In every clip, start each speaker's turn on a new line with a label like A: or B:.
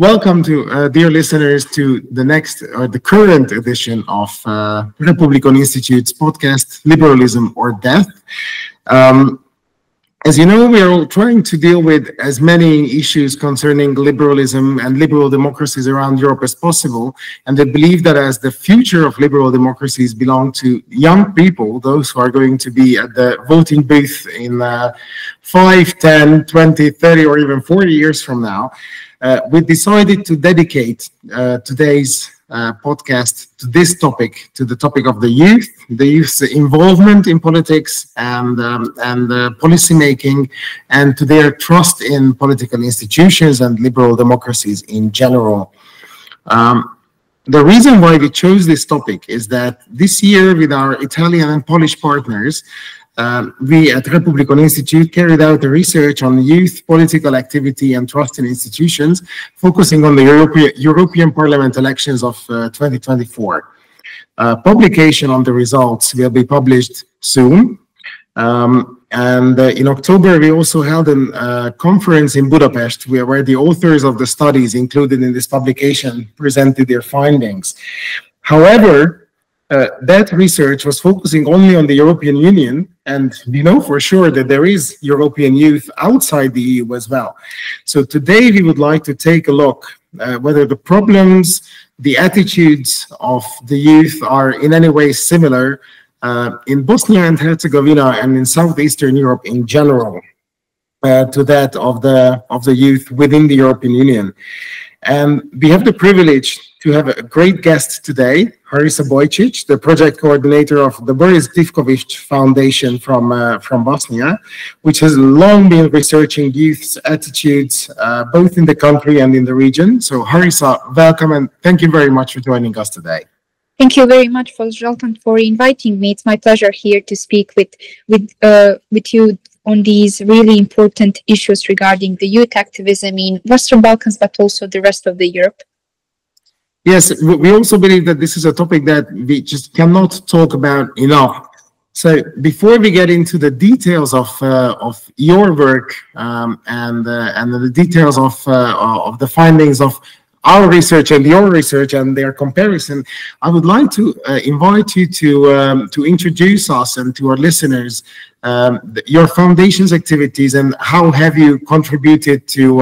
A: Welcome to dear listeners to the current edition of Republikon Institute's podcast, Liberalism or Death. As you know, we are all trying to deal with as many issues concerning liberalism and liberal democracies around Europe as possible. And they believe that as the future of liberal democracies belong to young people, those who are going to be at the voting booth in 5, 10, 20, 30, or even 40 years from now, we decided to dedicate today's podcast to this topic, to the topic of the youth's involvement in politics and policy making, and to their trust in political institutions and liberal democracies in general. The reason why we chose this topic is that this year, with our Italian and Polish partners, we at Republikon Institute carried out a research on youth political activity and trust in institutions, focusing on the European Parliament elections of 2024. Publication on the results will be published soon. In October, we also held a conference in Budapest where the authors of the studies included in this publication presented their findings. However, that research was focusing only on the European Union, and we know for sure that there is European youth outside the EU as well. So today we would like to take a look whether the problems, the attitudes of the youth are in any way similar in Bosnia and Herzegovina and in Southeastern Europe in general to that of the youth within the European Union. And we have the privilege to have a great guest today, Harisa Bojčić, the project coordinator of the Boris Divković Foundation from Bosnia, which has long been researching youth's attitudes both in the country and in the region. So Harisa, welcome, and thank you very much for joining us today.
B: Thank you very much, Zoltán, for inviting me. It's my pleasure here to speak with you on these really important issues regarding the youth activism in Western Balkans, but also the rest of the Europe.
A: Yes, we also believe that this is a topic that we just cannot talk about enough. So before we get into the details of your work and the details of the findings of our research and your research and their comparison, I would like to invite you to introduce us and to our listeners your foundation's activities and how have you contributed to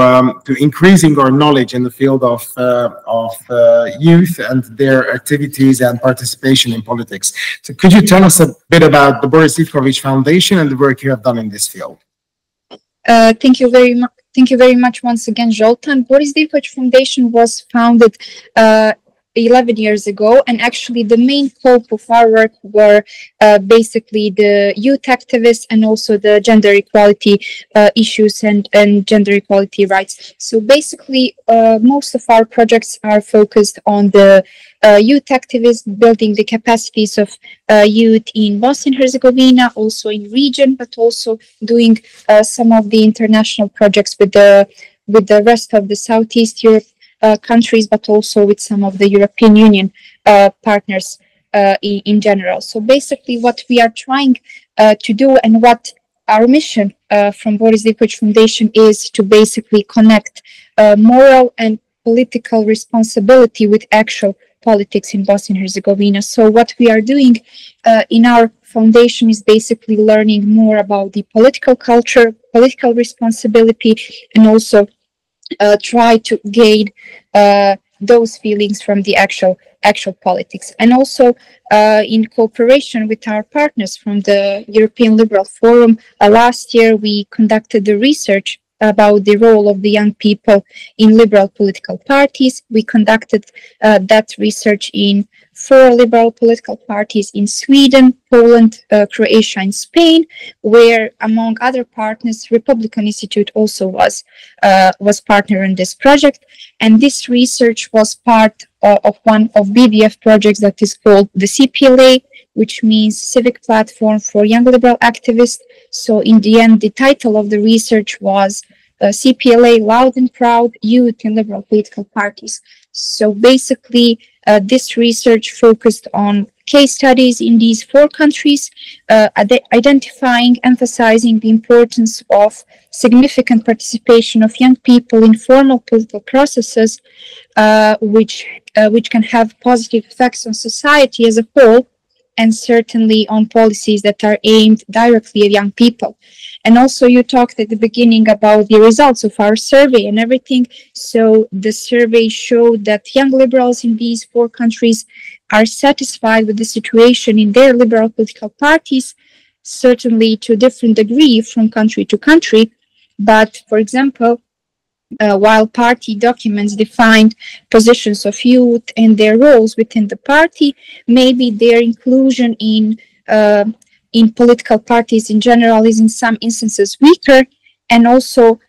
A: increasing our knowledge in the field of youth and their activities and participation in politics. So could you tell us a bit about the Boris Divković Foundation and the work you have done in this field?
B: Thank you very much. Thank you very much once again, Zoltán. Boris Divković Foundation was founded 11 years ago, and actually the main scope of our work were basically the youth activists and also the gender equality issues and gender equality rights. So basically, most of our projects are focused on the youth activists, building the capacities of youth in Bosnia and Herzegovina, also in region, but also doing some of the international projects with the rest of the Southeast Europe countries, but also with some of the European Union partners in general. So basically what we are trying to do and what our mission from Boris Divković Foundation is to basically connect moral and political responsibility with actual politics in Bosnia and Herzegovina. So what we are doing in our foundation is basically learning more about the political culture, political responsibility, and also try to gain those feelings from the actual politics. And also in cooperation with our partners from the European Liberal Forum, last year we conducted the research about the role of the young people in liberal political parties. We conducted that research in 4 liberal political parties in Sweden, Poland, Croatia, and Spain, where, among other partners, Republikon Institute also was partner in this project. And this research was part of one of BBF projects that is called the CPLA, which means Civic Platform for Young Liberal Activists. So in the end, the title of the research was CPLA Loud and Proud, Youth in Liberal Political Parties. So basically, this research focused on case studies in these 4 countries, identifying, emphasizing the importance of significant participation of young people in formal political processes, which can have positive effects on society as a whole, and certainly on policies that are aimed directly at young people. And also you talked at the beginning about the results of our survey and everything. So the survey showed that young liberals in these 4 countries are satisfied with the situation in their liberal political parties, certainly to a different degree from country to country. But for example, while party documents defined positions of youth and their roles within the party, maybe their inclusion in political parties in general is in some instances weaker, and also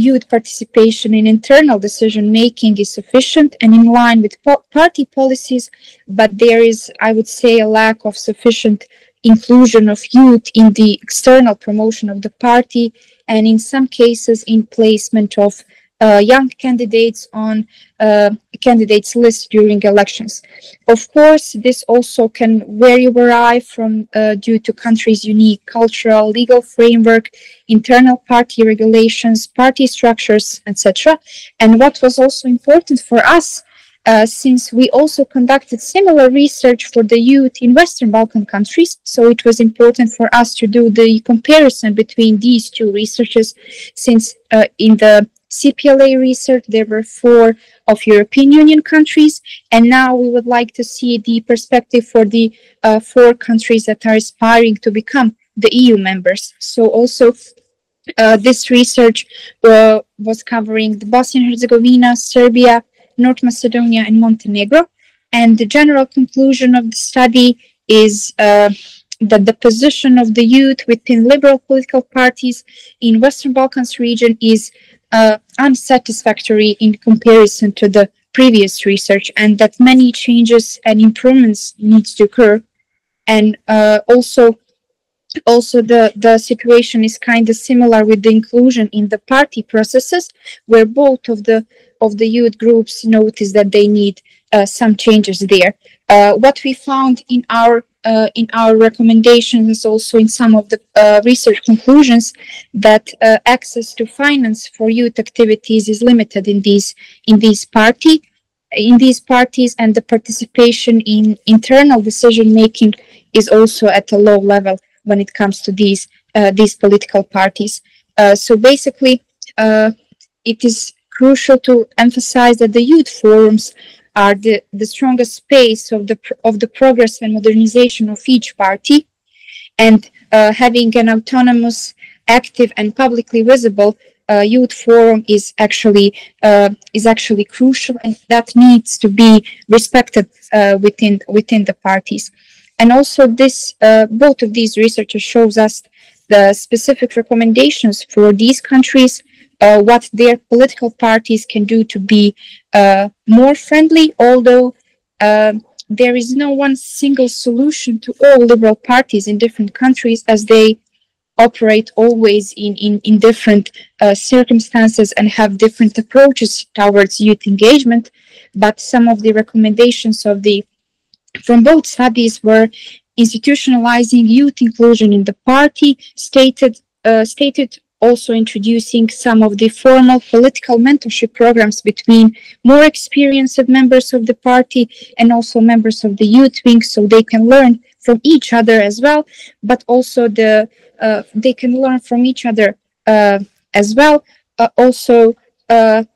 B: youth participation in internal decision making is sufficient and in line with party policies, but there is, I would say, a lack of sufficient inclusion of youth in the external promotion of the party, and in some cases in placement of young candidates on candidates list during elections. Of course, this also can vary from due to countries' unique cultural, legal framework, internal party regulations, party structures, etc. And what was also important for us, since we also conducted similar research for the youth in Western Balkan countries, so it was important for us to do the comparison between these 2 researches, since in the CPLA research there were 4 of European Union countries, and now we would like to see the perspective for the 4 countries that are aspiring to become the EU members. So also this research was covering the Bosnia and Herzegovina, Serbia, North Macedonia, and Montenegro. And the general conclusion of the study is that the position of the youth within liberal political parties in Western Balkans region is unsatisfactory in comparison to the previous research, and that many changes and improvements needs to occur. And also the situation is kind of similar with the inclusion in the party processes, where both of the youth groups notice that they need some changes there. What we found in our recommendations, also in some of the research conclusions, that access to finance for youth activities is limited in these parties, and the participation in internal decision making is also at a low level when it comes to these political parties. So basically, it is crucial to emphasize that the youth forums are the strongest space of the progress and modernization of each party, and having an autonomous, active, and publicly visible youth forum is actually crucial, and that needs to be respected within the parties. And also, both of these researchers shows us the specific recommendations for these countries, what their political parties can do to be more friendly, although there is no one single solution to all liberal parties in different countries, as they operate always in different circumstances and have different approaches towards youth engagement. But some of the recommendations from both studies were institutionalizing youth inclusion in the party, stated also introducing some of the formal political mentorship programs between more experienced members of the party and also members of the youth wing, so they can learn from each other as well, but also they can learn from each other as well. Also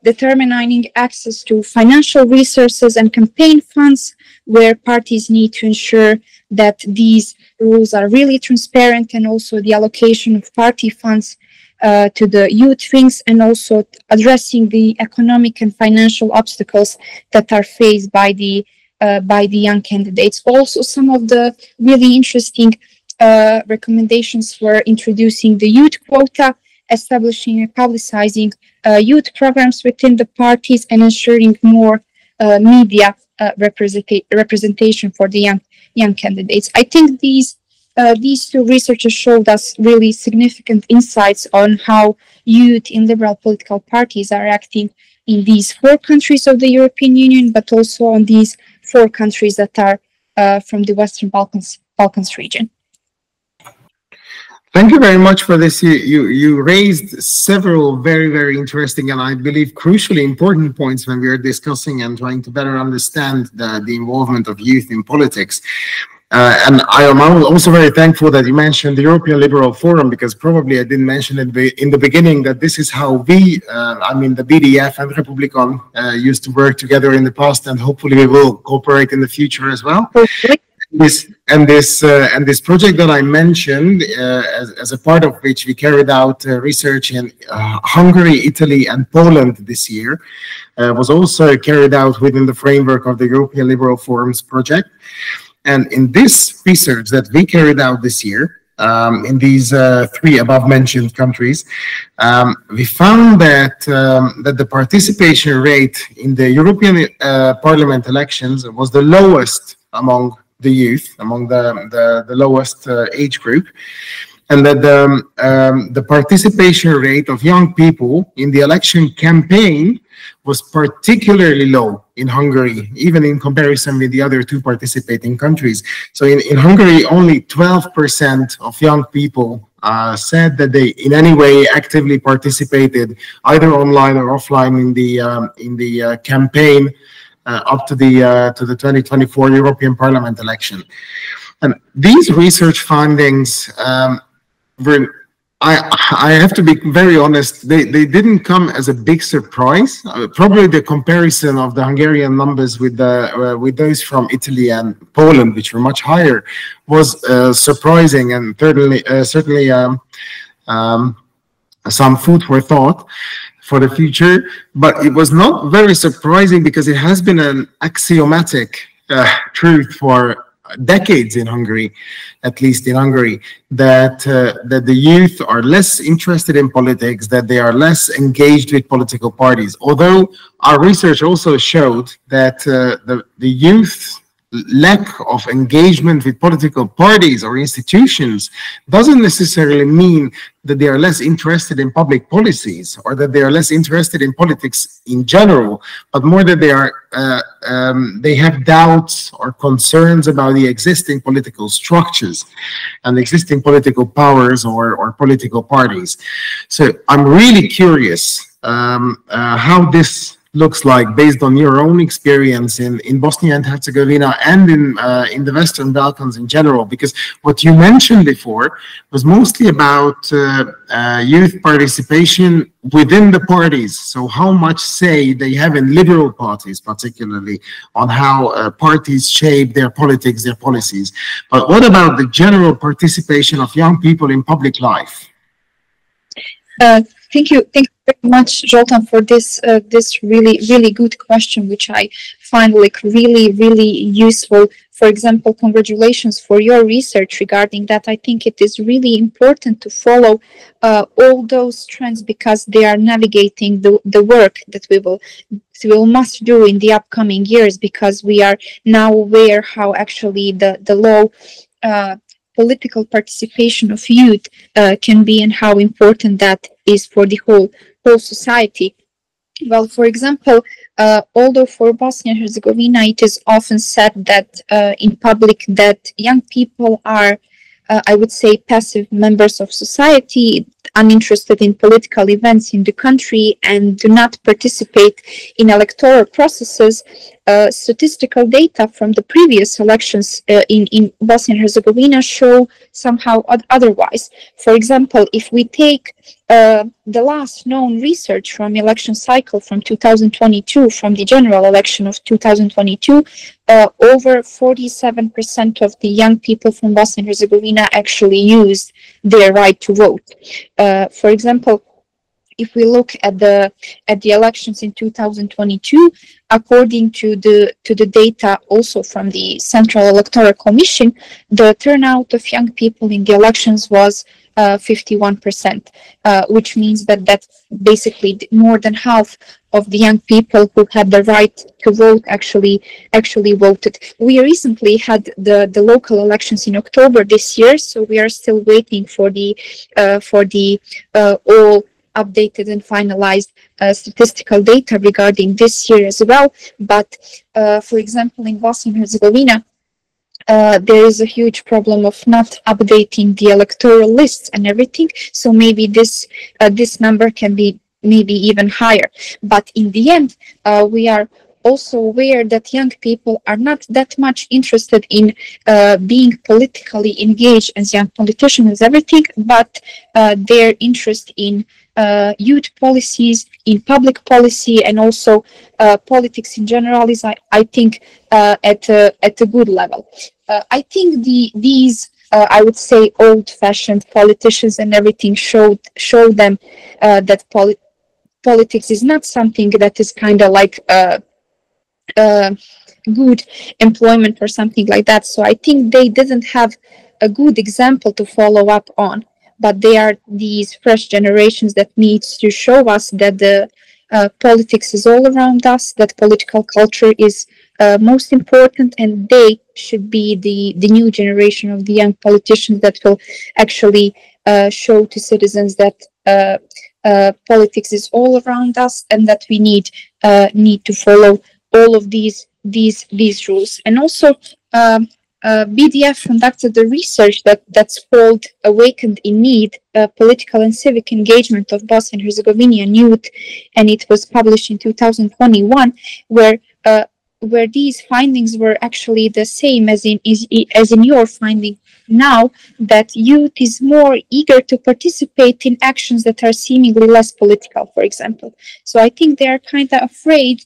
B: determining access to financial resources and campaign funds, where parties need to ensure that these rules are really transparent, and also the allocation of party funds to the youth wings, and also addressing the economic and financial obstacles that are faced by the young candidates. Also, some of the really interesting recommendations were introducing the youth quota, establishing and publicizing youth programs within the parties, and ensuring more media representation for the young candidates. I think these two researchers showed us really significant insights on how youth in liberal political parties are acting in these 4 countries of the European Union, but also on these 4 countries that are from the Western Balkans region.
A: Thank you very much for this. You raised several very interesting and I believe crucially important points when we are discussing and trying to better understand the involvement of youth in politics. And I am also very thankful that you mentioned the European Liberal Forum, because probably I didn't mention it in the beginning that this is how we, I mean the BDF and Republikon used to work together in the past, and hopefully we will cooperate in the future as well. This project that I mentioned, as a part of which we carried out research in Hungary, Italy, and Poland this year, was also carried out within the framework of the European Liberal Forum's project. And in this research that we carried out this year, in these three above-mentioned countries, we found that that the participation rate in the European Parliament elections was the lowest among the youth, among the lowest age group, and that the participation rate of young people in the election campaign was particularly low in Hungary, even in comparison with the other two participating countries. So in Hungary, only 12% of young people said that they in any way actively participated, either online or offline, in the campaign up to the 2024 European Parliament election. And these research findings were, I have to be very honest, they didn't come as a big surprise. Probably the comparison of the Hungarian numbers with those from Italy and Poland, which were much higher, was surprising, and certainly some food for thought for the future. But it was not very surprising, because it has been an axiomatic truth for decades in Hungary, at least in Hungary, that the youth are less interested in politics, that they are less engaged with political parties. Although our research also showed that the youth lack of engagement with political parties or institutions doesn't necessarily mean that they are less interested in public policies or that they are less interested in politics in general, but more that they have doubts or concerns about the existing political structures and existing political powers or political parties. So I'm really curious how this looks like based on your own experience in Bosnia and Herzegovina and in the Western Balkans in general, because what you mentioned before was mostly about youth participation within the parties. So how much say they have in liberal parties, particularly on how parties shape their politics, their policies. But what about the general participation of young people in public life?
B: Thank you very much, Zoltán, for this really good question, which I find like really useful. For example, congratulations for your research regarding that. I think it is really important to follow all those trends, because they are navigating the work that we must do in the upcoming years, because we are now aware how actually the low political participation of youth can be, and how important that is for the whole society. Well, for example, although for Bosnia and Herzegovina it is often said that in public that young people are, I would say, passive members of society, uninterested in political events in the country, and do not participate in electoral processes, statistical data from the previous elections in Bosnia and Herzegovina show somehow otherwise. For example, if we take the last known research from election cycle from 2022, from the general election of 2022, over 47% of the young people from Bosnia and Herzegovina actually used their right to vote. For example, if we look at the elections in 2022, according to the data also from the Central Electoral Commission, the turnout of young people in the elections was 51%, which means that basically more than half of the young people who had the right to vote actually voted. We recently had the local elections in October this year, so we are still waiting for the all updated and finalized statistical data regarding this year as well. But for example, in Bosnia and Herzegovina, there is a huge problem of not updating the electoral lists and everything. So maybe this number can be maybe even higher. But in the end, we are also aware that young people are not that much interested in being politically engaged as young politicians as everything, but their interest in youth policies, in public policy, and also politics in general is, I think, at a good level. I think these I would say old-fashioned politicians and everything show them that politics is not something that is kind of like good employment or something like that. So I think they didn't have a good example to follow up on, but they are these fresh generations that needs to show us that the politics is all around us, that political culture is most important, and they should be the new generation of the young politicians that will actually show to citizens that politics is all around us and that we need to follow all of these rules. And also BDF conducted a research that's called Awakened in Need, Political and Civic Engagement of Bosnia and Herzegovinian Youth, and it was published in 2021, where these findings were actually the same as in your finding now, that youth is more eager to participate in actions that are seemingly less political, for example. So I think they are kind of afraid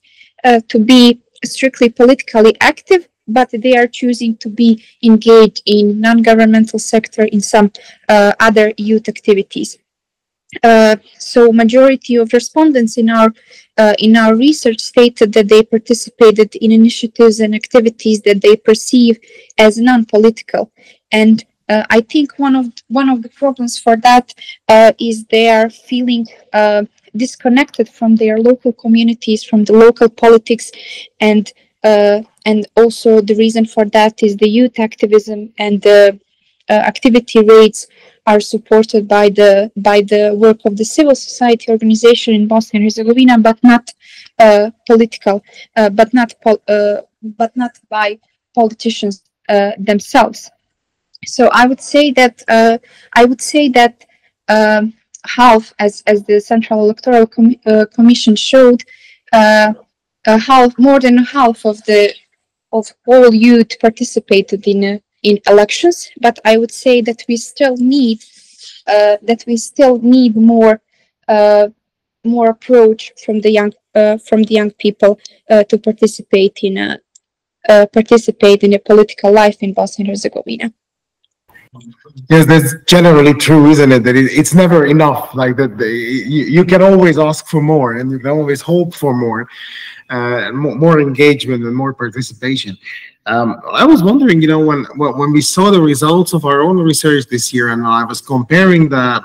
B: to be strictly politically active, but they are choosing to be engaged in non-governmental sector, in some other youth activities. So majority of respondents in our research stated that they participated in initiatives and activities that they perceive as non-political. And I think one of the problems for that is they are feeling disconnected from their local communities, from the local politics, and also the reason for that is the youth activism and the activity rates are supported by the work of the civil society organization in Bosnia and Herzegovina, but not political, but not by politicians themselves. So I would say that half, as the Central Electoral Commission showed, more than half of all youth participated in elections. But I would say that we still need more approach from the young people to participate in a political life in Bosnia and Herzegovina.
A: Yes, that's generally true, isn't it? That it's never enough. Like that, you can always ask for more, and you can always hope for more, more engagement and more participation. I was wondering, when we saw the results of our own research this year, and I was comparing the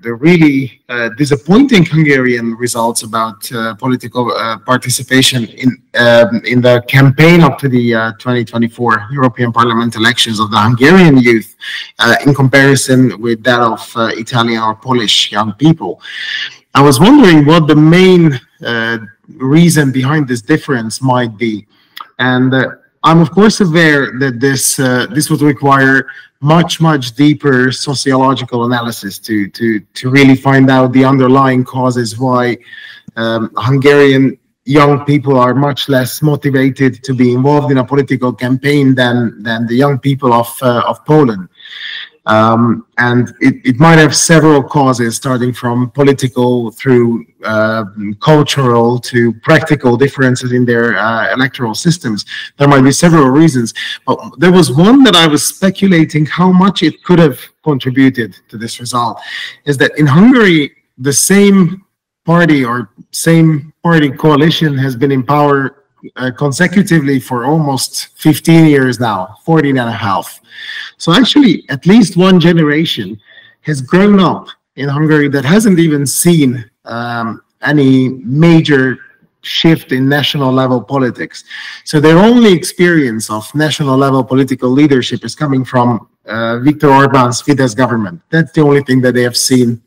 A: really disappointing Hungarian results about political participation in the campaign up to the 2024 European Parliament elections of the Hungarian youth, in comparison with that of Italian or Polish young people. I was wondering what the main reason behind this difference might be, and I'm of course aware that this would require much deeper sociological analysis to really find out the underlying causes why Hungarian young people are much less motivated to be involved in a political campaign than the young people of Poland. And it might have several causes, starting from political through cultural to practical differences in their electoral systems. There might be several reasons, but there was one that I was speculating how much it could have contributed to this result, is that in Hungary, the same party or same party coalition has been in power consecutively for almost 15 years now, 14 and a half. So actually, at least one generation has grown up in Hungary that hasn't even seen any major shift in national level politics. So their only experience of national level political leadership is coming from Viktor Orbán's Fidesz government. That's the only thing that they have seen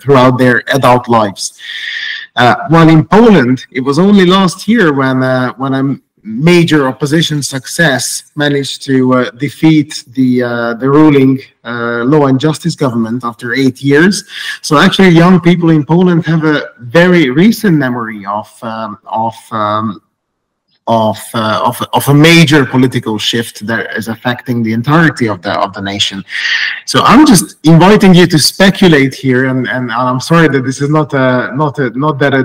A: throughout their adult lives. While in Poland, it was only last year when major opposition success, managed to defeat the ruling Law and Justice government after 8 years. So actually, young people in Poland have a very recent memory of a major political shift that is affecting the entirety of the nation. So I'm just inviting you to speculate here, and I'm sorry that this is not a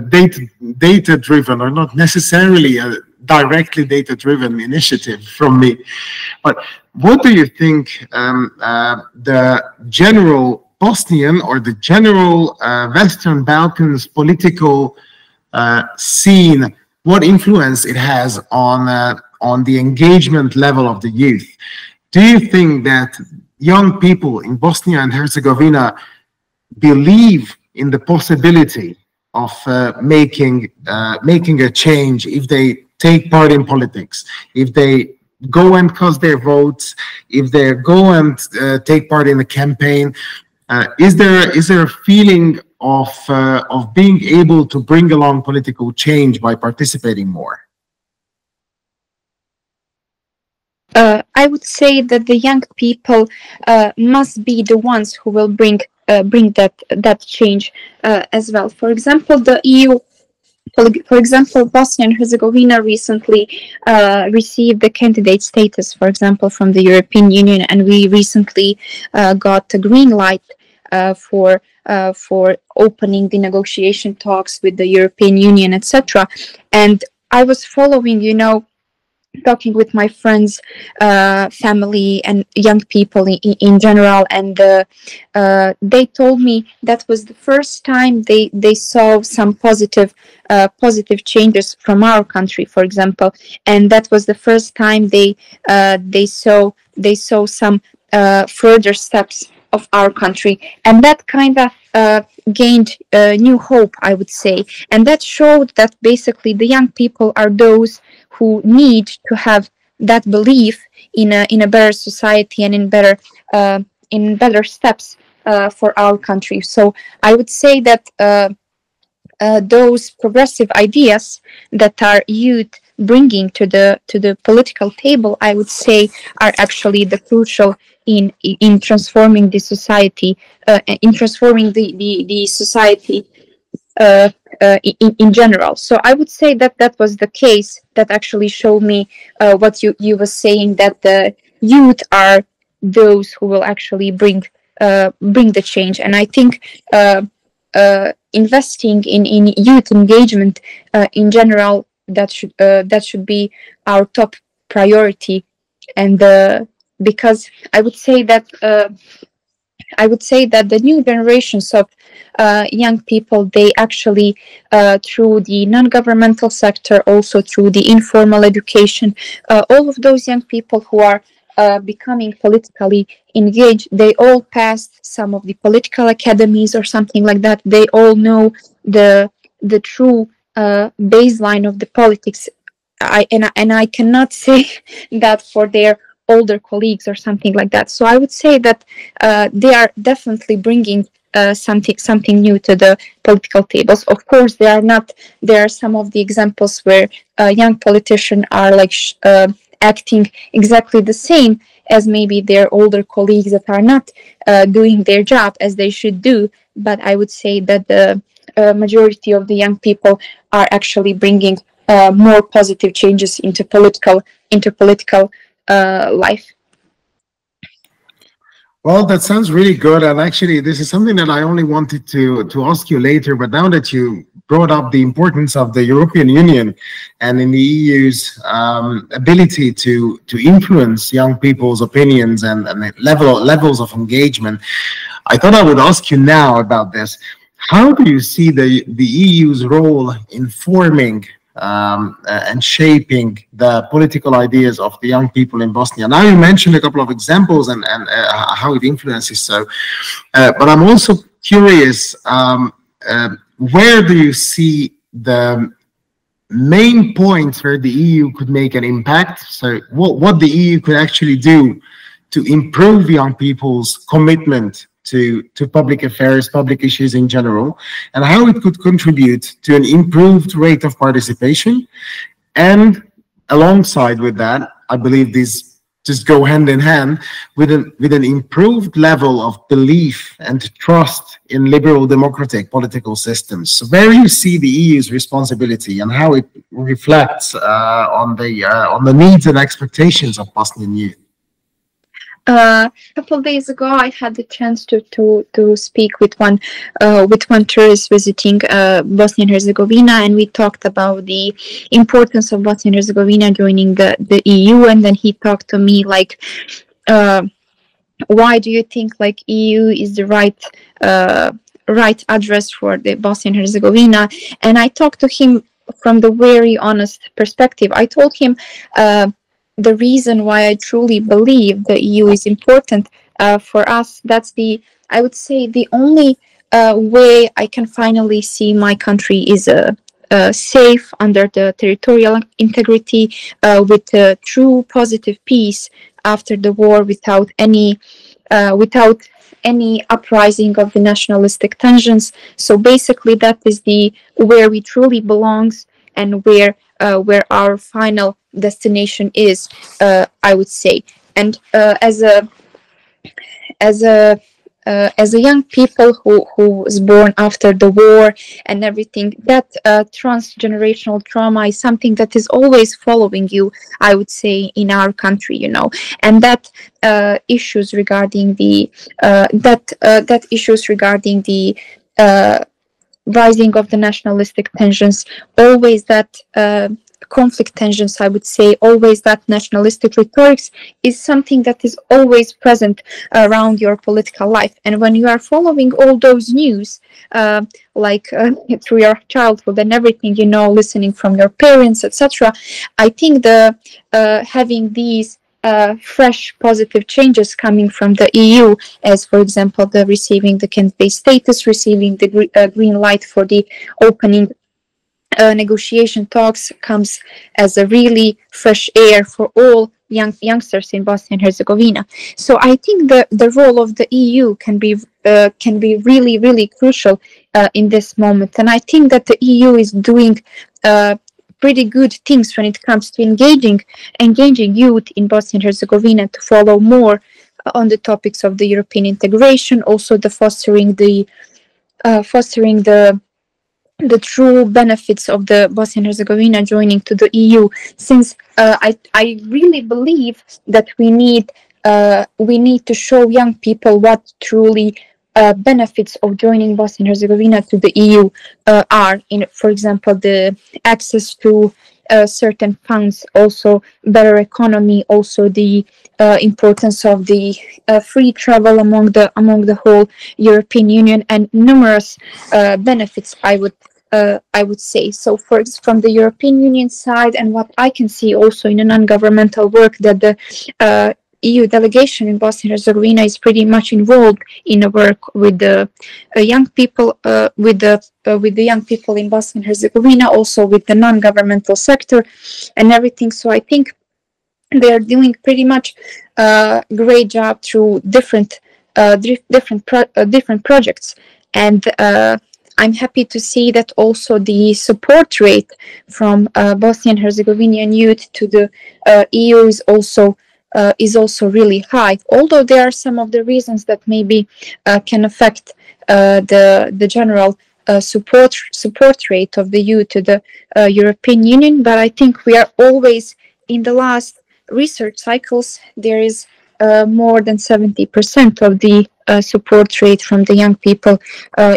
A: data-driven or not necessarily a directly data-driven initiative from me, but what do you think the general Bosnian or the general Western Balkans political scene, what influence it has on the engagement level of the youth? Do you think that young people in Bosnia and Herzegovina believe in the possibility of making a change if they take part in politics, if they go and cast their votes, if they go and take part in a campaign? Is there a feeling of being able to bring along political change by participating more?
B: I would say that the young people must be the ones who will bring that change as well. For example, the EU. For example, Bosnia and Herzegovina recently received the candidate status, for example, from the European Union, and we recently got a green light for opening the negotiation talks with the European Union, etc. And I was following, talking with my friends, family, and young people in general, and they told me that was the first time they saw some positive changes from our country, for example, and that was the first time they saw some further steps of our country, and that kind of gained new hope, I would say, and that showed that basically the young people are those who need to have that belief in a better society and in better steps for our country. So I would say that those progressive ideas that are youth bringing to the political table, I would say, are actually the crucial in transforming the society, in transforming the society in general. So I would say that was the case that actually showed me what you were saying, that the youth are those who will actually bring the change. And I think investing in youth engagement in general, that should be our top priority. And because I would say that the new generations of young people, they actually, through the non-governmental sector, also through the informal education, all of those young people who are becoming politically engaged, they all passed some of the political academies or something like that. They all know the true baseline of the politics. I cannot say that for their older colleagues or something like that. So I would say that they are definitely bringing something new to the political tables. Of course, there are some of the examples where young politicians are like acting exactly the same as maybe their older colleagues that are not doing their job as they should do. But I would say that the majority of the young people are actually bringing more positive changes into political life.
A: Well, that sounds really good. And actually, this is something that I only wanted to ask you later. But now that you brought up the importance of the European Union and in the EU's ability to influence young people's opinions and levels of engagement, I thought I would ask you now about this. How do you see the EU's role in forming and shaping the political ideas of the young people in Bosnia? Now, you mentioned a couple of examples and how it influences. So, but I'm also curious, where do you see the main points where the EU could make an impact? So what the EU could actually do to improve young people's commitment to public affairs, public issues in general, and how it could contribute to an improved rate of participation and alongside with that, I believe these just go hand in hand with an improved level of belief and trust in liberal democratic political systems. So where you see the EU's responsibility and how it reflects on the needs and expectations of Bosnian youth.
B: A couple of days ago, I had the chance to speak with one tourist visiting Bosnia and Herzegovina, and we talked about the importance of Bosnia and Herzegovina joining the EU. And then he talked to me like, why do you think like EU is the right address for the Bosnia and Herzegovina? And I talked to him from the very honest perspective. I told him the reason why I truly believe the EU is important for us. That's I would say the only way I can finally see my country is safe under the territorial integrity, with true positive peace after the war, without any uprising of the nationalistic tensions. So basically, that is where we truly belongs, and where our final destination is, I would say. And as a young people who was born after the war and everything, that transgenerational trauma is something that is always following you, I would say, in our country, and that issues regarding the rising of the nationalistic tensions, always that conflict tensions, I would say, always that nationalistic rhetorics is something that is always present around your political life. And when you are following all those news, through your childhood and everything, listening from your parents, etc., I think having these fresh positive changes coming from the EU, as for example, receiving the candidate status, receiving the green light for the opening negotiation talks, comes as a really fresh air for all youngsters in Bosnia and Herzegovina. So I think the role of the EU can be really, really crucial in this moment. And I think that the EU is doing pretty good things when it comes to engaging youth in Bosnia and Herzegovina to follow more on the topics of the European integration, also the fostering the true benefits of the Bosnia and Herzegovina joining to the EU. Since I really believe that we need to show young people what truly benefits of joining Bosnia and Herzegovina to the EU are, for example, the access to certain funds, also better economy, also the importance of the free travel among the whole European Union, and numerous benefits, I would say. So from the European Union side, and what I can see also in a non-governmental work, that the EU delegation in Bosnia and Herzegovina is pretty much involved in the work with the young people, with the young people in Bosnia and Herzegovina, also with the non-governmental sector and everything. So I think they are doing pretty much great job through different projects, and I'm happy to see that also the support rate from Bosnian Herzegovinian youth to the EU is also really high. Although there are some of the reasons that maybe can affect the general support rate of the youth to the European Union, but I think we are always, in the last research cycles, there is more than 70% of the support rate from the young people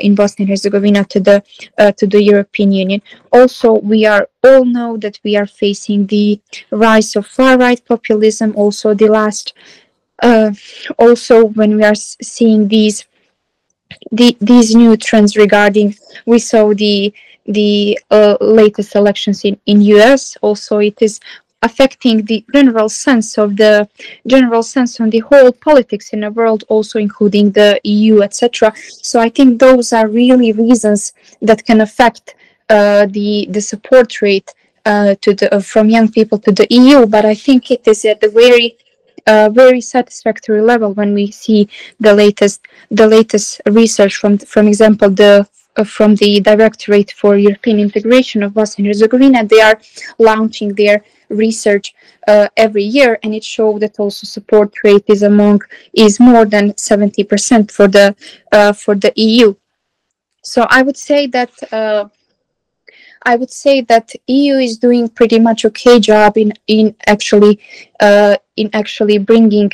B: in Bosnia and Herzegovina to the European Union. Also, we all know that we are facing the rise of far-right populism. Also, also when we are seeing these new trends regarding, we saw the latest elections in US. Also, it is affecting the general sense on the whole politics in the world, also including the EU, etc. So I think those are really reasons that can affect the support rate from young people to the EU. But I think it is at the very satisfactory level when we see the latest research from example from the Directorate for European Integration of Bosnia and Herzegovina. They are launching their research every year, and it showed that also support rate is more than 70% for the EU. So I would say that EU is doing pretty much okay job in actually bringing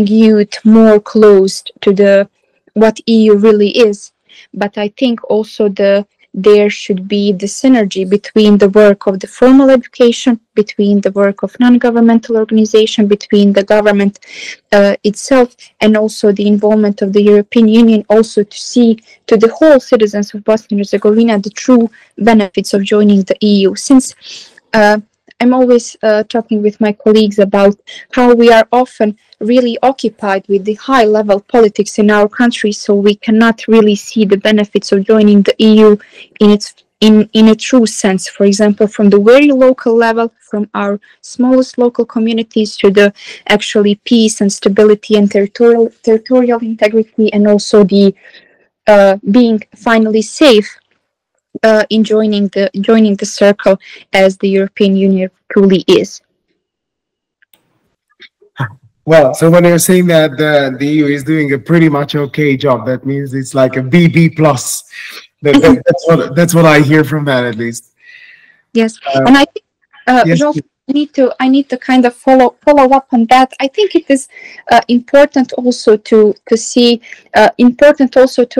B: youth more close to what EU really is. But I think also there should be the synergy between the work of the formal education, between the work of non-governmental organization, between the government itself, and also the involvement of the European Union, also to see to the whole citizens of Bosnia and Herzegovina the true benefits of joining the EU. Since I'm always talking with my colleagues about how we are often really occupied with the high-level politics in our country, so we cannot really see the benefits of joining the EU in a true sense. For example, from the very local level, from our smallest local communities to the actually peace and stability and territorial integrity, and also the being finally safe in joining the circle as the European Union truly is.
A: Well, so when you're saying that the EU is doing a pretty much okay job, that means it's like a BB plus. That's what I hear from that, at least.
B: Yes, and I think
A: yes,
B: I need to kind of follow up on that. I think it is important also to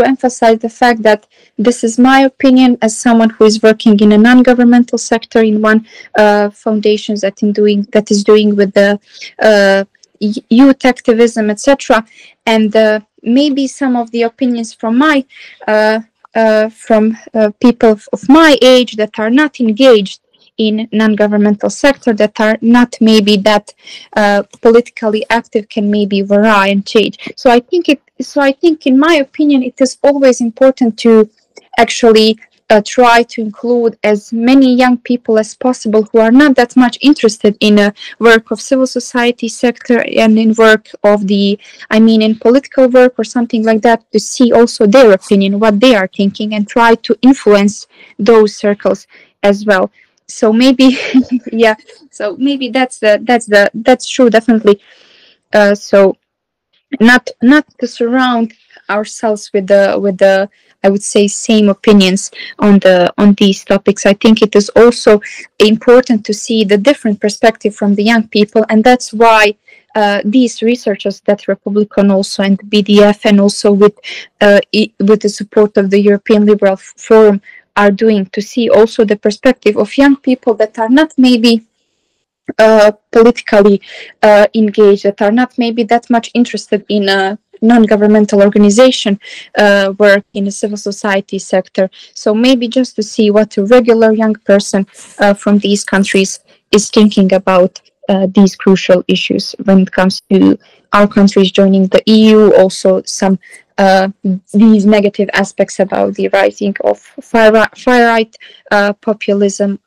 B: emphasize the fact that this is my opinion as someone who is working in a non-governmental sector in one foundation that is doing with the youth activism, etc. And maybe some of the opinions from people of my age that are not engaged in non-governmental sector, that are not maybe that politically active, can maybe vary and change. So I think in my opinion, it is always important to actually try to include as many young people as possible who are not that much interested in work of civil society sector and in work of in political work or something like that, to see also their opinion, what they are thinking, and try to influence those circles as well. So maybe, yeah. So maybe that's true, definitely. So not to surround ourselves with the I would say same opinions on these topics. I think it is also important to see the different perspective from the young people, and that's why these researchers that Republikon also and BDF, and also with the support of the European Liberal Forum, are doing, to see also the perspective of young people that are not maybe politically engaged, that are not maybe that much interested in non-governmental organization work in the civil society sector. So maybe just to see what a regular young person from these countries is thinking about these crucial issues when it comes to our countries joining the EU. Also some these negative aspects about the rising of far-right populism,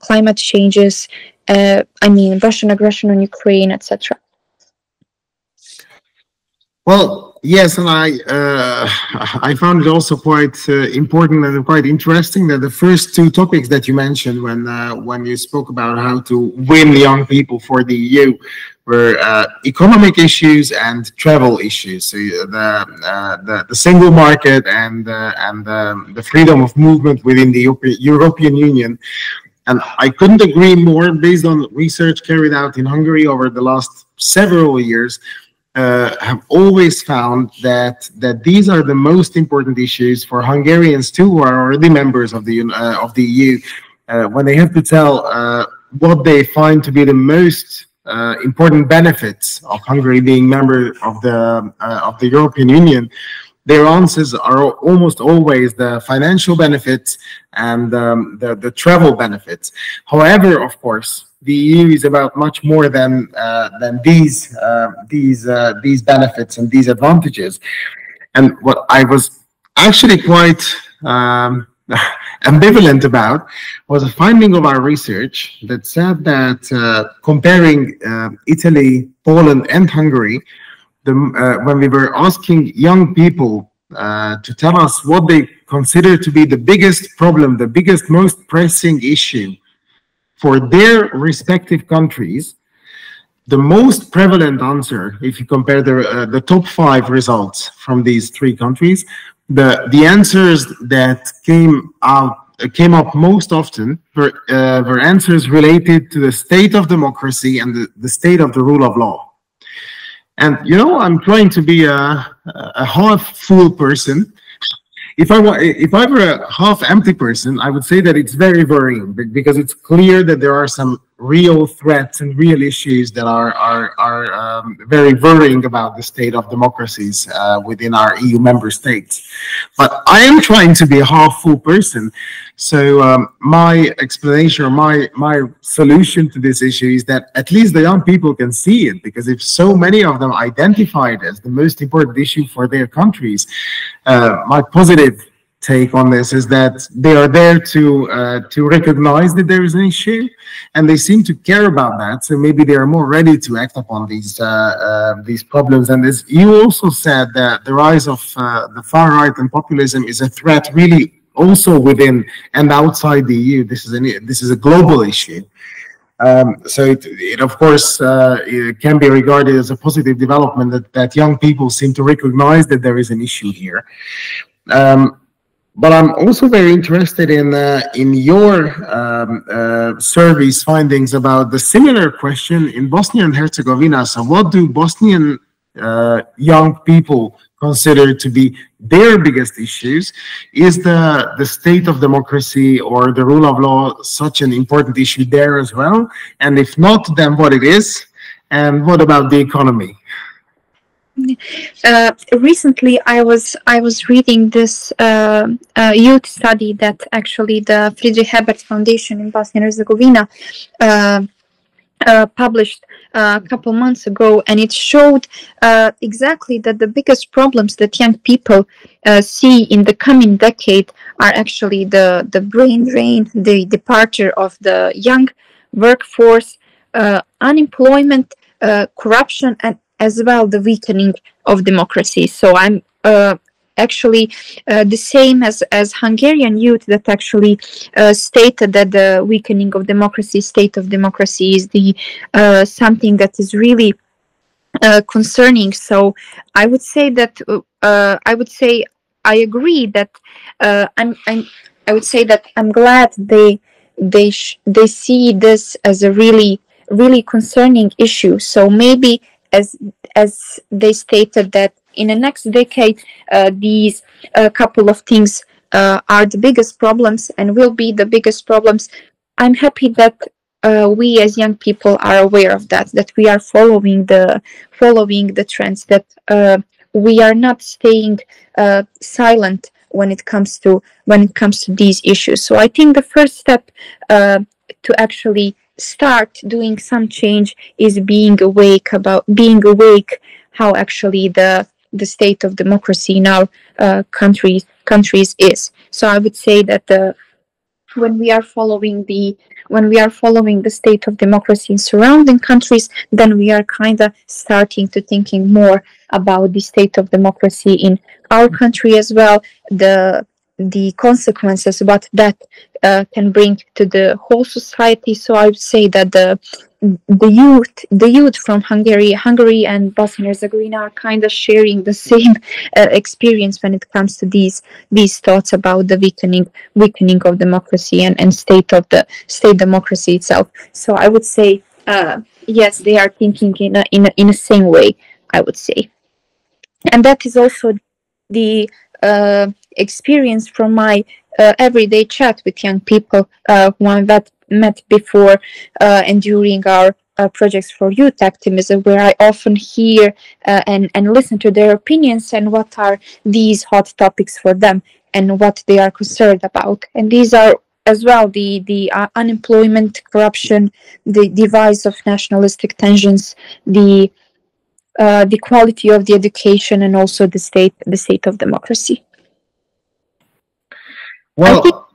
B: climate changes, Russian aggression on Ukraine, etc.
A: well, yes, and I found it also quite important and quite interesting that the first two topics that you mentioned when you spoke about how to win young people for the EU were economic issues and travel issues. So the single market and the freedom of movement within the European Union. And I couldn't agree more, based on research carried out in Hungary over the last several years. Have always found that these are the most important issues for Hungarians too, who are already members of the EU, when they have to tell what they find to be the most important benefits of Hungary being member of the European Union. Their answers are almost always the financial benefits and the travel benefits. However, of course, the EU is about much more than these benefits and these advantages. And what I was actually quite ambivalent about was a finding of our research that said that comparing Italy, Poland, and Hungary, when we were asking young people to tell us what they consider to be the biggest problem, the biggest, most pressing issue for their respective countries, the most prevalent answer, if you compare the top 5 results from these 3 countries, the answers that came up most often were answers related to the state of democracy and the state of the rule of law. And, you know, I'm trying to be a half-full person. If I were a half-empty person, I would say that it's very worrying, because it's clear that there are some real threats and real issues that are very worrying about the state of democracies within our EU member states. But I am trying to be a half-full person. So my explanation, or my solution to this issue is that at least the young people can see it, because if so many of them identify it as the most important issue for their countries, my positive take on this is that they are there to recognize that there is an issue, and they seem to care about that. So maybe they are more ready to act upon these problems. And as you also said, that the rise of the far right and populism is a threat, really, also within and outside the EU. This is a global issue. So it of course it can be regarded as a positive development that young people seem to recognize that there is an issue here. But I'm also very interested in your survey's findings about the similar question in Bosnia and Herzegovina. So what do Bosnian young people consider to be their biggest issues? Is the state of democracy or the rule of law such an important issue there as well? And if not, then what it is? And what about the economy?
B: Recently, I was reading this youth study that actually the Friedrich Ebert Foundation in Bosnia and Herzegovina published a couple months ago, and it showed exactly that the biggest problems that young people see in the coming decade are actually the brain drain, the departure of the young workforce, unemployment, corruption, and as well the weakening of democracy. So I'm actually the same as Hungarian youth that actually stated that the weakening of democracy, state of democracy, is the something that is really concerning. So I would say that I agree that I would say that I'm glad they see this as a really concerning issue. So maybe as they stated that in the next decade, these couple of things are the biggest problems and will be the biggest problems. I'm happy that we as young people are aware of that we are following the trends, that we are not staying silent when it comes to these issues. So I think the first step to actually start doing some change is being awake how actually the state of democracy in our countries is. So I would say that when we are following the state of democracy in surrounding countries, then we are kind of starting to thinking more about the state of democracy in our country as well, the consequences what that can bring to the whole society. So I would say that the youth from Hungary and Bosnia and Herzegovina are kind of sharing the same experience when it comes to these thoughts about the weakening of democracy and state democracy itself. So I would say yes, they are thinking in a same way, I would say, and that is also the experience from my everyday chat with young people who I met before and during our projects for youth activism, where I often hear and listen to their opinions and what are these hot topics for them and what they are concerned about. And these are as well the unemployment, corruption, the rise of nationalistic tensions, the quality of the education, and also the state of democracy.
A: Well,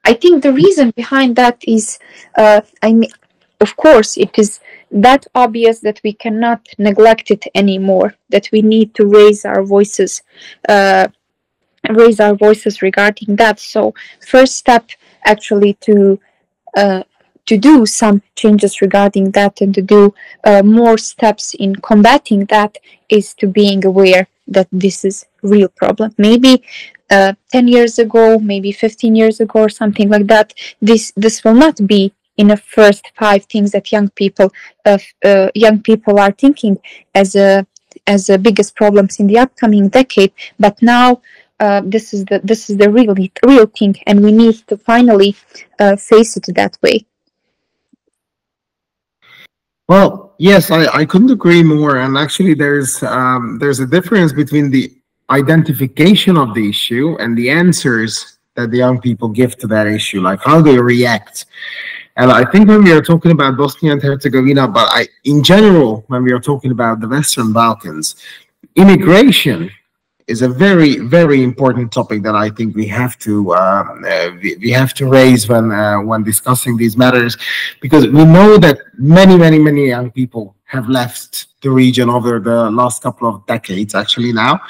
B: I think the reason behind that is, of course, it is that obvious that we cannot neglect it anymore, that we need to raise our voices regarding that. So first step actually to to do some changes regarding that and to do more steps in combating that is to being aware that this is a real problem. Maybe 10 years ago, maybe 15 years ago or something like that, this will not be in the first 5 things that young people are thinking as the biggest problems in the upcoming decade. But now this is the real thing, and we need to finally face it that way.
A: Well, yes, I couldn't agree more. And actually, there's a difference between the identification of the issue and the answers that the young people give to that issue, like how they react. And I think when we are talking about Bosnia and Herzegovina, but in general, when we are talking about the Western Balkans, immigration is a very, very important topic that I think we have to raise when discussing these matters, because we know that many young people have left the region over the last couple of decades, actually now,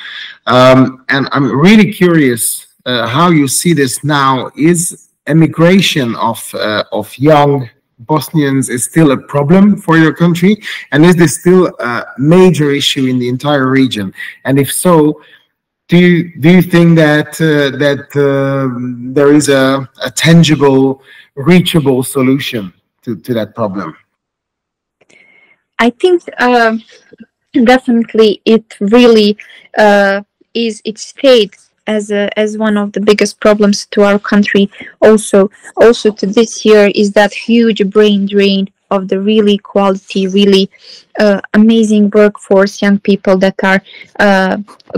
A: and I'm really curious how you see this now. Is immigration of young Bosnians is still a problem for your country, and is this still a major issue in the entire region? And if so, do you think that there is a tangible, reachable solution to that problem?
B: I think definitely it really is. It stayed as one of the biggest problems to our country. Also to this year is that huge brain drain of the really quality, really amazing workforce, young people that are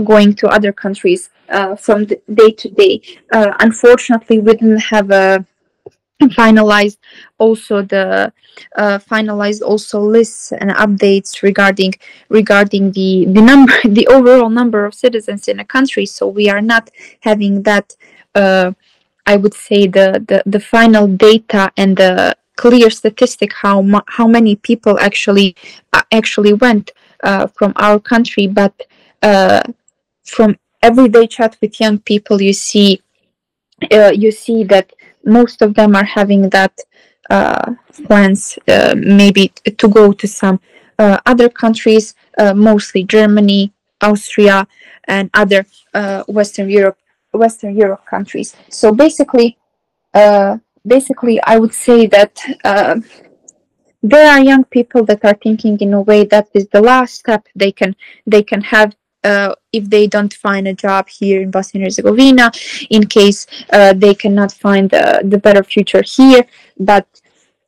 B: going to other countries from day to day. Unfortunately, we didn't have finalized also lists and updates regarding the overall number of citizens in a country. So we are not having that. I would say the final data and the clear statistic how many people actually went from our country. But from everyday chat with young people, you see that most of them are having that plans maybe to go to some other countries, mostly Germany, Austria, and other Western Europe countries. So basically, I would say that there are young people that are thinking in a way that is the last step they can have. If they don't find a job here in Bosnia and Herzegovina, in case they cannot find the better future here. But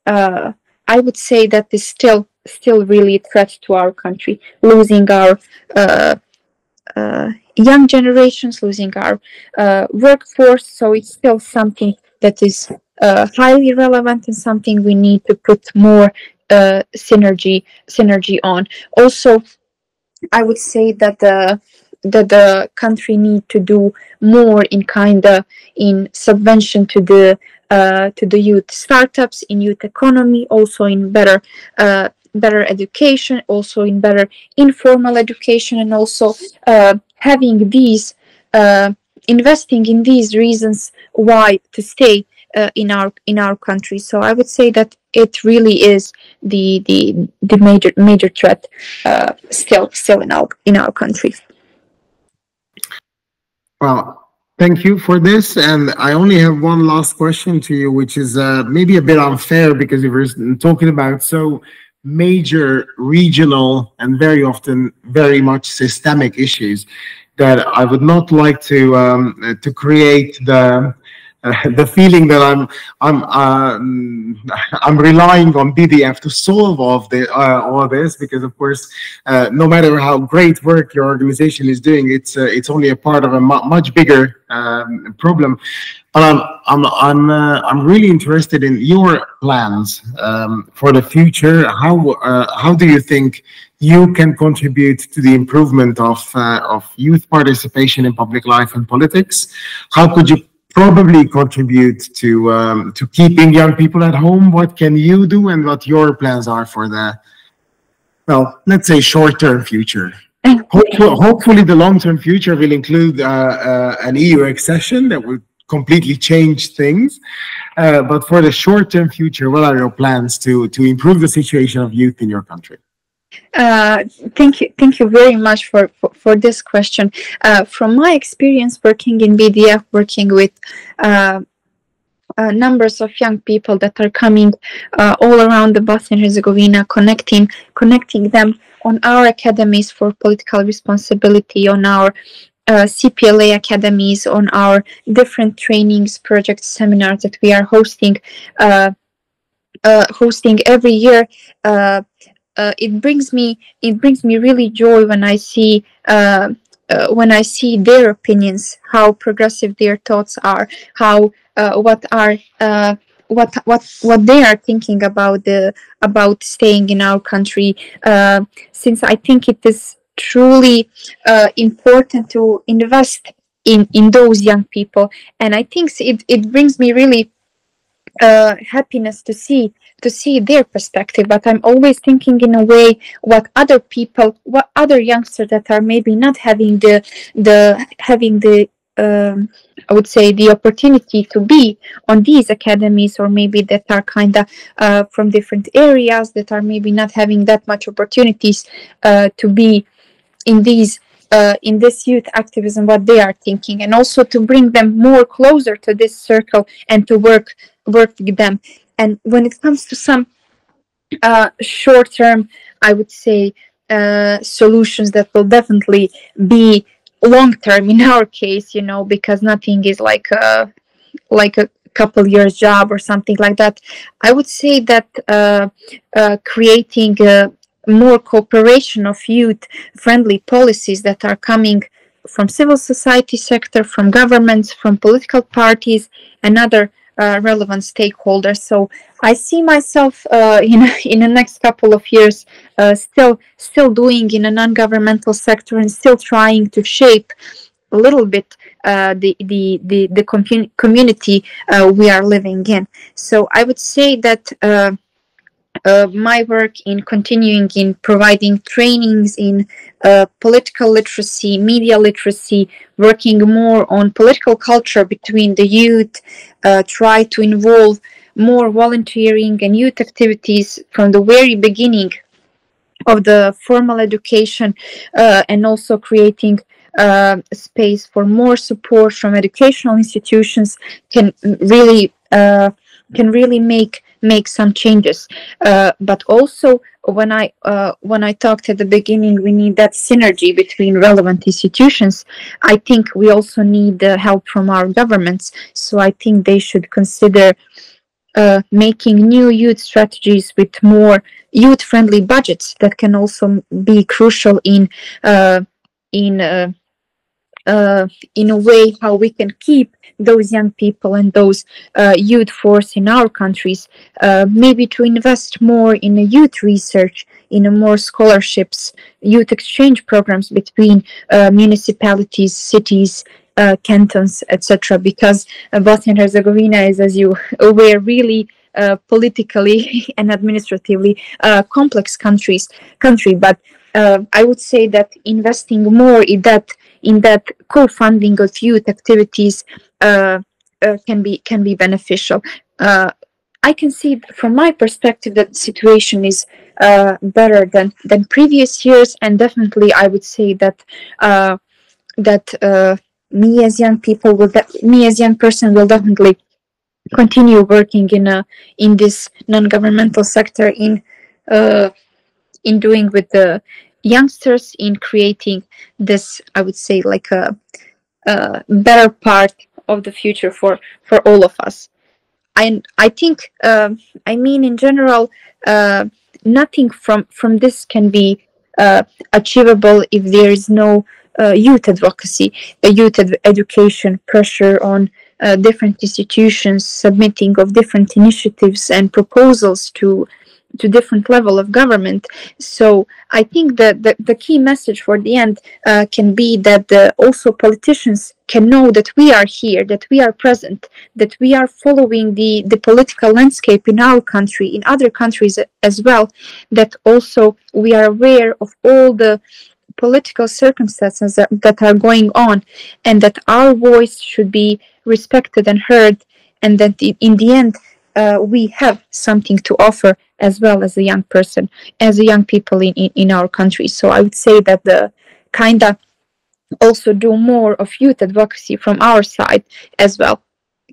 B: I would say that is still really a threat to our country, losing our young generations, losing our workforce. So it's still something that is highly relevant and something we need to put more synergy on. Also, I would say that the country need to do more in subvention to the youth startups, in youth economy, also in better education, also in better informal education, and also having these investing in these reasons why to stay in our country. So I would say that it really is the major threat still in our country.
A: Well, thank you for this, and I only have one last question to you, which is maybe a bit unfair, because we were talking about so major regional and very often very much systemic issues, that I would not like to create the feeling that I'm relying on BDF to solve all this, because of course, no matter how great work your organization is doing, it's only a part of a much bigger problem. But I'm really interested in your plans for the future. How do you think you can contribute to the improvement of youth participation in public life and politics? How could you probably contribute to keeping young people at home? What can you do, and what your plans are for the, well, let's say short-term future? Hopefully the long-term future will include an EU accession that will completely change things. But for the short-term future, what are your plans to improve the situation of youth in your country?
B: Thank you very much for this question. From my experience working in BDF, working with numbers of young people that are coming all around the Bosnia and Herzegovina, connecting them on our academies for political responsibility, on our CPLA academies, on our different trainings, projects, seminars that we are hosting every year. It brings me really joy when I see their opinions, how progressive their thoughts are, how what they are thinking about staying in our country. Since I think it is truly important to invest in those young people, and I think it brings me really happiness to see their perspective. But I'm always thinking in a way what other youngsters that are maybe not having the I would say the opportunity to be on these academies, or maybe that are kind of from different areas that are maybe not having that much opportunities to be in this youth activism, what they are thinking, and also to bring them more closer to this circle and to work with them. And when it comes to some short-term, I would say, solutions that will definitely be long-term in our case, because nothing is like a couple years job or something like that. I would say that creating more cooperation of youth-friendly policies that are coming from civil society sector, from governments, from political parties, and other relevant stakeholders. So I see myself in the next couple of years still doing in a non-governmental sector and still trying to shape a little bit the community we are living in. So I would say that my work in continuing in providing trainings in political literacy, media literacy, working more on political culture between the youth, try to involve more volunteering and youth activities from the very beginning of the formal education, and also creating space for more support from educational institutions can really make some changes. But also when I talked at the beginning, we need that synergy between relevant institutions. I think we also need help from our governments. So I think they should consider making new youth strategies with more youth-friendly budgets that can also be crucial in a way how we can keep those young people and those youth force in our countries, maybe to invest more in a youth research, in a more scholarships, youth exchange programs between municipalities, cities, cantons, etc. Because Bosnia and Herzegovina is, as you aware, really politically and administratively complex country. But I would say that investing more in that co-funding of youth activities can be beneficial. I can see from my perspective that the situation is better than previous years, and definitely I would say that me as young person will definitely continue working in this non-governmental sector in doing with the youngsters, in creating this, I would say, like a better part of the future for all of us. I think in general, nothing from this can be achievable if there is no youth advocacy, youth education, pressure on different institutions, submitting of different initiatives and proposals to different level of government. So I think that the key message for the end can be that also politicians can know that we are here, that we are present, that we are following the political landscape in our country, in other countries as well, that also we are aware of all the political circumstances that are going on, and that our voice should be respected and heard, and that in the end we have something to offer as well as a young person, as a young people in our country. So I would say that the kind of also do more of youth advocacy from our side as well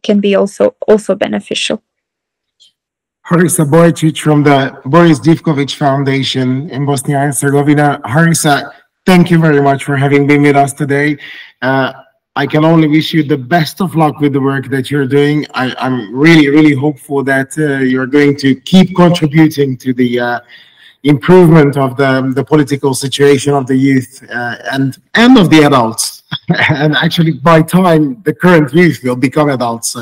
B: can be also beneficial.
A: Harisa Bojčić from the Boris Divković Foundation in Bosnia and Herzegovina. Harisa, thank you very much for having been with us today. I can only wish you the best of luck with the work that you're doing. I'm really, really hopeful that you're going to keep contributing to the improvement of the political situation of the youth and of the adults. And actually, by time the current youth will become adults,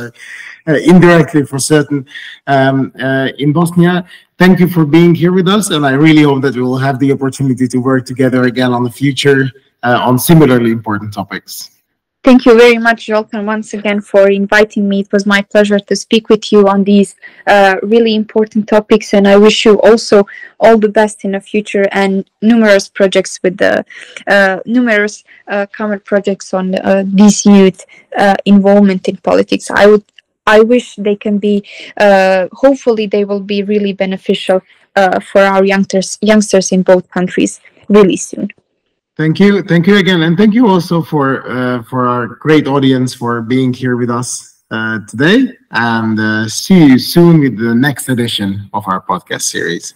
A: indirectly for certain, in Bosnia. Thank you for being here with us, and I really hope that we will have the opportunity to work together again on the future on similarly important topics.
B: Thank you very much, Zoltán, once again for inviting me. It was my pleasure to speak with you on these really important topics, and I wish you also all the best in the future and numerous projects with the numerous common projects on these youth involvement in politics. I wish they can be, hopefully they will be really beneficial for our youngsters in both countries really soon.
A: Thank you again, and thank you also for our great audience for being here with us today, and see you soon with the next edition of our podcast series.